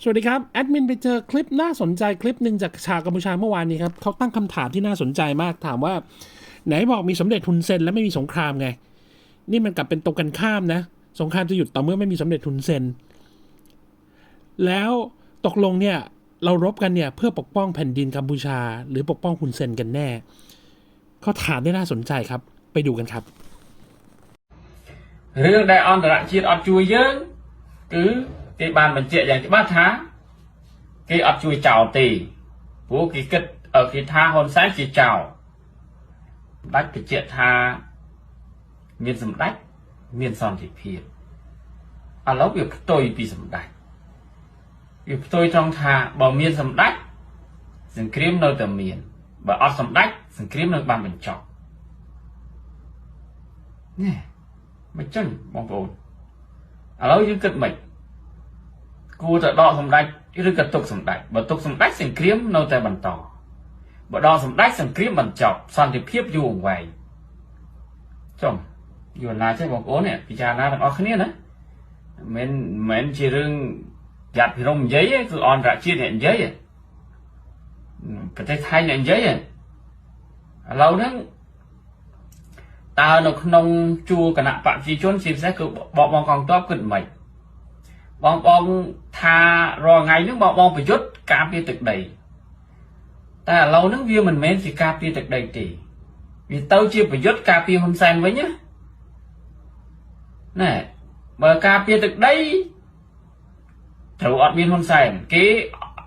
สวัสดีครับแอดมินไปเจอคลิปน่าสนใจคลิปหนึ่งจากชาวกัมพูชาเมื่อวานนี้ครับเขาตั้งคำถามที่น่าสนใจมากถามว่าไหนบอกมีสมเด็จฮุนเซนและไม่มีสงครามไงนี่มันกลับเป็นตรงกันข้ามนะสงครามจะหยุดต่อเมื่อไม่มีสมเด็จฮุนเซนแล้วตกลงเนี่ยเรารบกันเนี่ยเพื่อปกป้องแผ่นดินกัมพูชาหรือปกป้องฮุนเซนกันแน่เขาถามได้น่าสนใจครับไปดูกันครับเรื่องใดออนตรជាតិអត់ជួយយើងគឺគេបានបញ្ជាក់យ៉ាងច្បាស់ថាគេអត់ជួយចោលទេព្រោះគេគិតគេថាហ៊ុនសែនជាចោលដាច់បញ្ជាក់ថាមានសម្ដេចមានសន្តិភាពឥឡូវវាផ្ទុយពីសម្ដេចវាផ្ទុយត្រង់ថាបើមានសម្ដេចសង្គ្រាមនៅតែមានបើអត់សម្ដេចសង្គ្រាមនឹងបានបញ្ចប់ណែមិនចឹងបងប្អូនឥឡូវយើងគិតមិនគួរតែដកសម្ដេចឬក៏ទុកសម្ដេចបើទុកសម្ដេចសង្គ្រាមនៅតែបន្តបើដកសម្ដេចសង្គ្រាមបញ្ចប់សន្តិភាពយូរអង្វែងចុះយល់ណាទេបងប្អូននេះពិចារណាទាំងអស់គ្នាណាមិនជារឿងយ៉ាត់ភិរមនិយាយទេគឺអន្តរជាតិអ្នកនិយាយប្រទេសថៃអ្នកនិយាយឥឡូវហ្នឹងតើនៅក្នុងជួរគណៈបព្វជិជនជាពិសេសគឺបបងកងទ័ពគិតមិនបងថារាល់ថ្ងៃហ្នឹងបងប្រយុទ្ធការពារទឹកដីតែឥឡូវហ្នឹងវាមិនមែនជាការពារទឹកដីទេវាទៅជាប្រយុទ្ធការពារហ៊ុនសែនវិញណាណែបើការពារទឹកដីត្រូវអត់មានហ៊ុនសែនគេ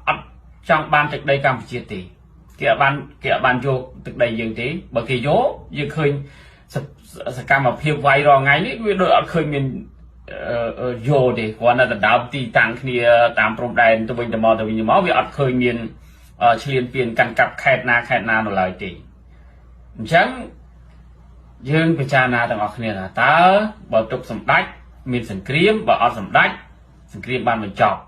អត់ចង់បានទឹកដីកម្ពុជាទេគេអត់បានយកទឹកដីយើងទេបើគេយកយើងឃើញសកម្មភាពវាយរងថ្ងៃនេះវាដូចអត់ឃើញមានយកទេគ្រាន់តែដណ្ដើមទីតាំងគ្នាតាមព្រំដែនទៅវិញទៅមកវាអត់ឃើញមានឈ្លានពានកាន់កាប់ខេត្តណានៅឡើយទេអញ្ចឹងយើងពិចារណាទាំងអស់គ្នាថាតើបើទុកសម្ដេចមានសង្គ្រាមបើអត់សម្ដេចសង្គ្រាមបានបញ្ចប់